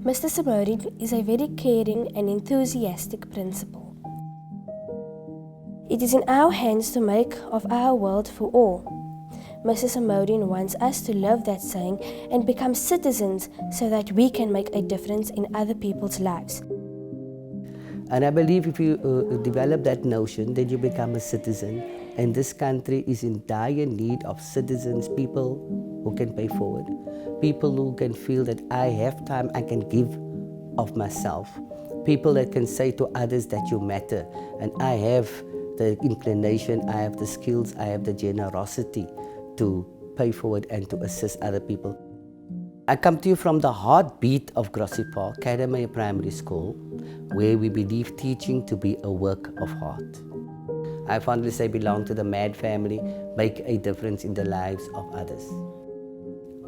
Mr. Samodi is a very caring and enthusiastic principal. It is in our hands to make of our world for all. Mr. Samodi wants us to love that saying and become citizens so that we can make a difference in other people's lives. And I believe if you develop that notion, then you become a citizen. And this country is in dire need of citizens, people who can pay forward, people who can feel that I have time, I can give of myself, people that can say to others that you matter, and I have the inclination, I have the skills, I have the generosity to pay forward and to assist other people. I come to you from the heartbeat of Grassy Park, KANNEMEYER Primary School, where we believe teaching to be a work of heart. I fondly say belong to the MAD family, make a difference in the lives of others.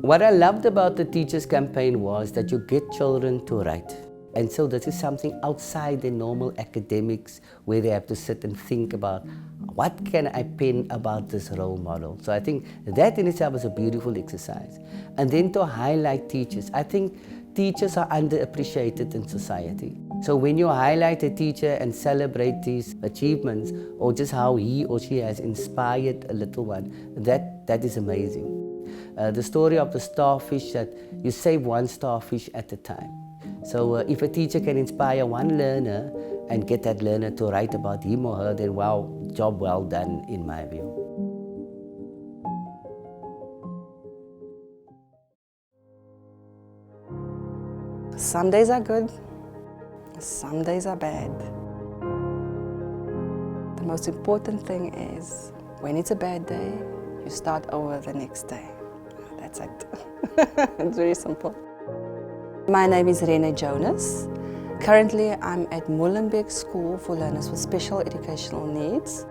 What I loved about the Teachers Campaign was that you get children to write. And so this is something outside the normal academics where they have to sit and think about what can I pen about this role model. So I think that in itself is a beautiful exercise. And then to highlight teachers. I think teachers are underappreciated in society. So when you highlight a teacher and celebrate these achievements or just how he or she has inspired a little one, that is amazing. The story of the starfish, that you save one starfish at a time. So if a teacher can inspire one learner and get that learner to write about him or her, then wow, job well done in my view. Some days are good, some days are bad. The most important thing is when it's a bad day, you start over the next day. That's it. It's very simple. My name is Rene Jonas. Currently, I'm at MOELENBEEK School for Learners with Special Educational Needs.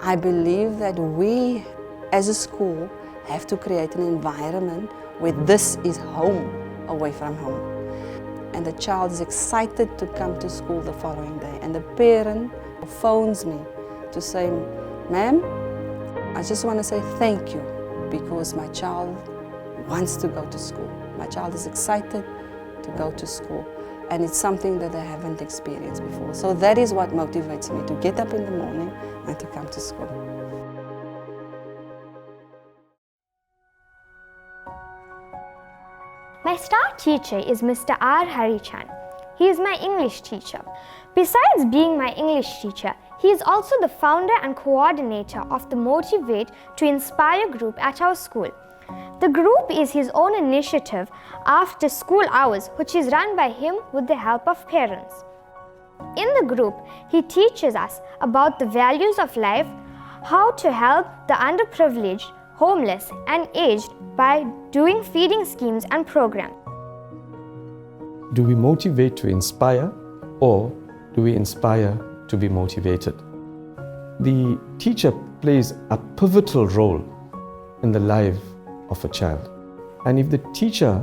I believe that we, as a school, have to create an environment where this is home, away from home. And the child is excited to come to school the following day. And the parent phones me to say, "Ma'am, I just want to say thank you because my child wants to go to school. My child is excited to go to school, and it's something that I haven't experienced before." So that is what motivates me to get up in the morning and to come to school. My star teacher is Mr. RAJCOOMAR. He is my English teacher. Besides being my English teacher, he is also the founder and coordinator of the Motivate to Inspire group at our school. The group is his own initiative after school hours, which is run by him with the help of parents. In the group, he teaches us about the values of life, how to help the underprivileged, homeless and aged by doing feeding schemes and programs. Do we motivate to inspire, or do we inspire to be motivated? The teacher plays a pivotal role in the life of a child. And if the teacher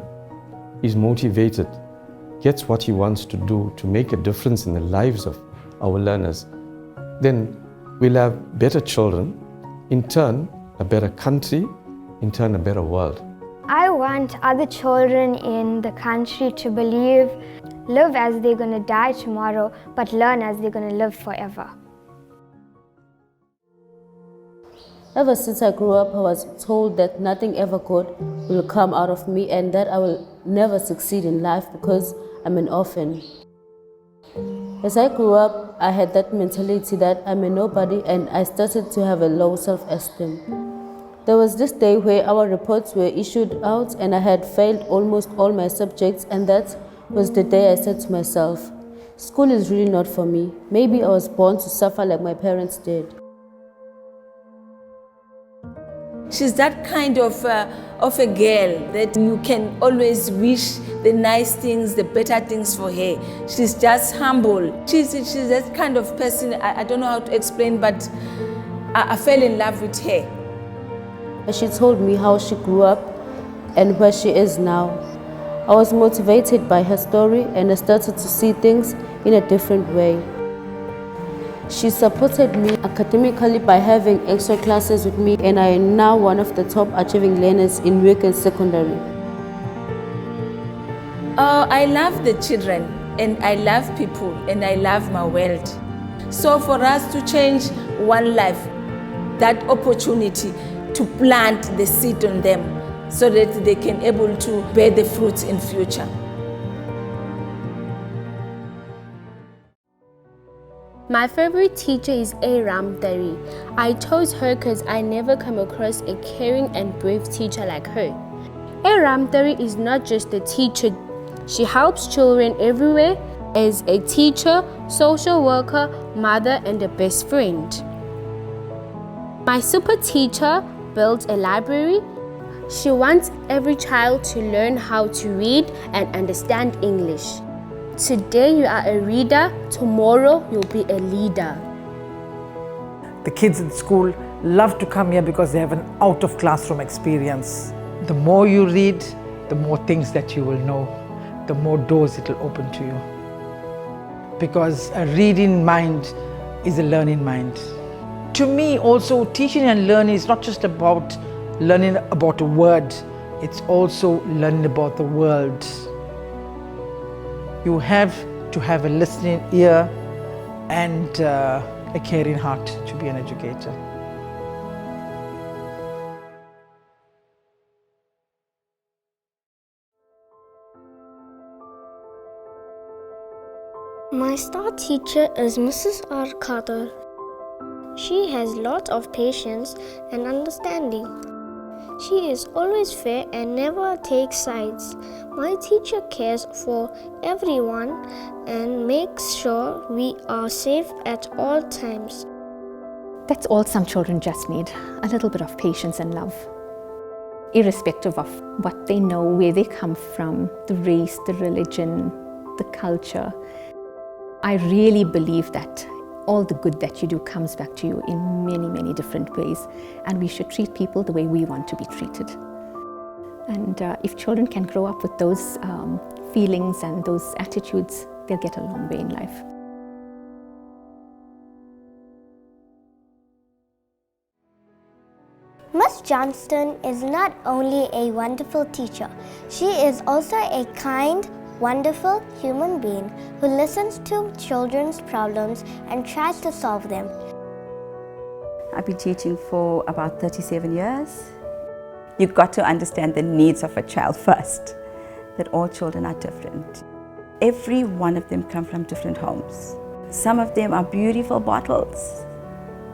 is motivated, gets what he wants to do to make a difference in the lives of our learners, then we'll have better children, in turn a better country, in turn a better world. I want other children in the country to believe, live as they're going to die tomorrow, but learn as they're going to live forever. Ever since I grew up, I was told that nothing ever good will come out of me and that I will never succeed in life because I'm an orphan. As I grew up, I had that mentality that I'm a nobody, and I started to have a low self-esteem. There was this day where our reports were issued out and I had failed almost all my subjects, and that was the day I said to myself, school is really not for me. Maybe I was born to suffer like my parents did. She's that kind of a girl that you can always wish the nice things, the better things for her. She's just humble. She's that kind of person, I don't know how to explain, but I fell in love with her. She told me how she grew up and where she is now. I was motivated by her story and I started to see things in a different way. She supported me academically by having extra classes with me, and I am now one of the top achieving learners in WIGGINS secondary. I love the children, and I love people, and I love my world. So for us to change one life, that opportunity to plant the seed on them so that they can able to bear the fruits in future. My favorite teacher is Ramdari. I chose her because I never come across a caring and brave teacher like her. Ramdari is not just a teacher. She helps children everywhere as a teacher, social worker, mother, and a best friend. My super teacher built a library. She wants every child to learn how to read and understand English. Today you are a reader, tomorrow you'll be a leader. The kids in school love to come here because they have an out-of-classroom experience. The more you read, the more things that you will know, the more doors it will open to you. Because a reading mind is a learning mind. To me also, teaching and learning is not just about learning about a word, it's also learning about the world. You have to have a listening ear and a caring heart to be an educator. My star teacher is Mrs. R. KADER. She has lots of patience and understanding. She is always fair and never takes sides. My teacher cares for everyone and makes sure we are safe at all times. That's all some children just need, a little bit of patience and love. Irrespective of what they know, where they come from, the race, the religion, the culture. I really believe that all the good that you do comes back to you in many, many different ways, and we should treat people the way we want to be treated. And if children can grow up with those feelings and those attitudes, they'll get a long way in life. Miss Johnston is not only a wonderful teacher, she is also a kind, wonderful human being who listens to children's problems and tries to solve them. I've been teaching for about 37 years. You've got to understand the needs of a child first, that all children are different. Every one of them come from different homes. Some of them are beautiful bottles,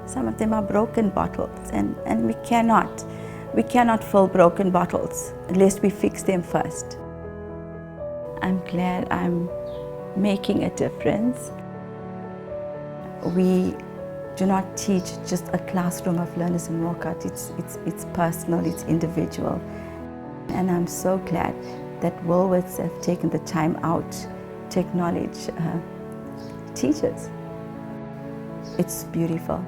some of them are broken bottles, and we cannot fill broken bottles unless we fix them first. I'm glad I'm making a difference. We do not teach just a classroom of learners and walkouts. It's personal, it's individual. And I'm so glad that Woolworths have taken the time out to acknowledge teachers. It's beautiful.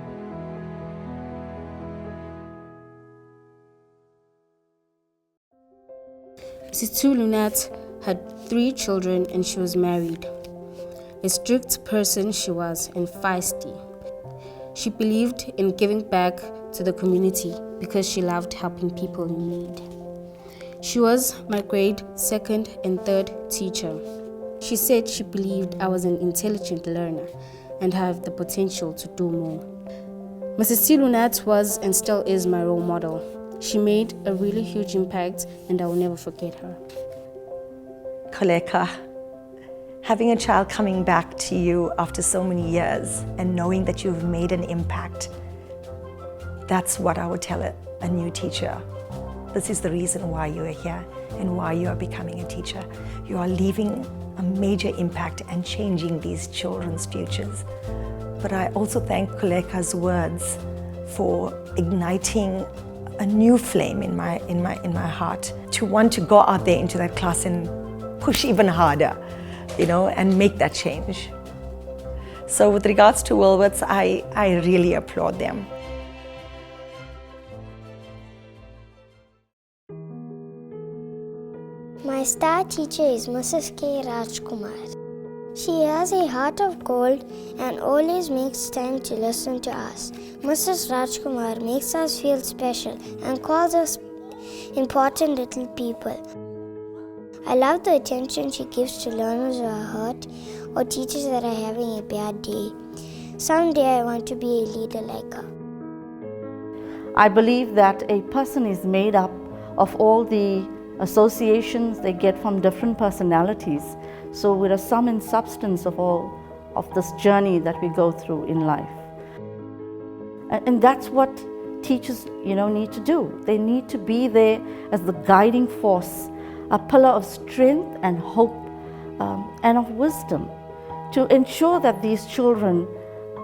Mrs. Lunat had 3 children and she was married. A strict person she was and feisty. She believed in giving back to the community because she loved helping people in need. She was my grade 2nd and 3rd teacher. She said she believed I was an intelligent learner and have the potential to do more. Mrs. Lunat was and still is my role model. She made a really huge impact and I will never forget her. KHOLEKA, having a child coming back to you after so many years and knowing that you've made an impact, that's what I would tell a new teacher. This is the reason why you are here and why you are becoming a teacher. You are leaving a major impact and changing these children's futures. But I also thank KHOLEKA's words for igniting a new flame in my heart to want to go out there into that class and push even harder, you know, and make that change. So with regards to Woolworths, I really applaud them. My star teacher is Mrs. K. RAJCOOMAR. She has a heart of gold and always makes time to listen to us. Mrs. RAJCOOMAR makes us feel special and calls us important little people. I love the attention she gives to learners who are hurt or teachers that are having a bad day. Someday I want to be a leader like her. I believe that a person is made up of all the associations they get from different personalities. So we're a sum and substance of all of this journey that we go through in life. And that's what teachers, need to do. They need to be there as the guiding force, a pillar of strength and hope and of wisdom to ensure that these children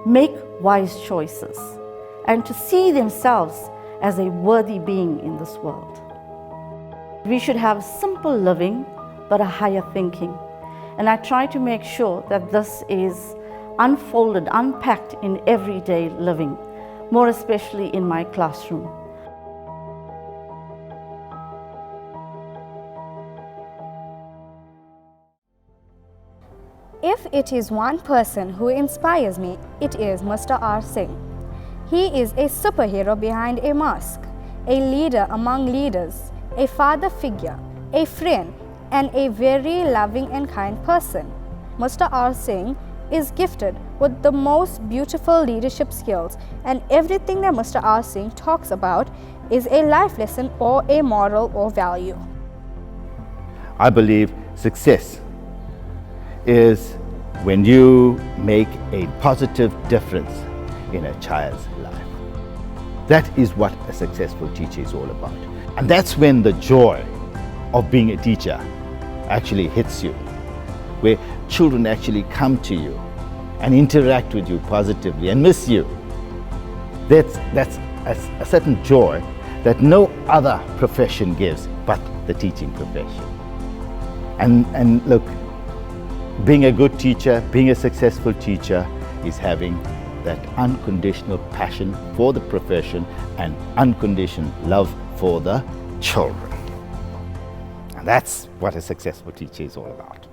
make wise choices and to see themselves as a worthy being in this world. We should have simple living but a higher thinking. And I try to make sure that this is unfolded, unpacked in everyday living, more especially in my classroom. If it is one person who inspires me, it is Mr. R. Singh. He is a superhero behind a mask, a leader among leaders, a father figure, a friend, and a very loving and kind person. Mr. R. Singh is gifted with the most beautiful leadership skills, and everything that Mr. R. Singh talks about is a life lesson or a moral or value. I believe success is when you make a positive difference in a child's life. That is what a successful teacher is all about. And that's when the joy of being a teacher actually hits you, where children actually come to you and interact with you positively and miss you. That's a certain joy that no other profession gives but the teaching profession. And look, being a good teacher, being a successful teacher is having that unconditional passion for the profession and unconditional love for the children. And that's what a successful teacher is all about.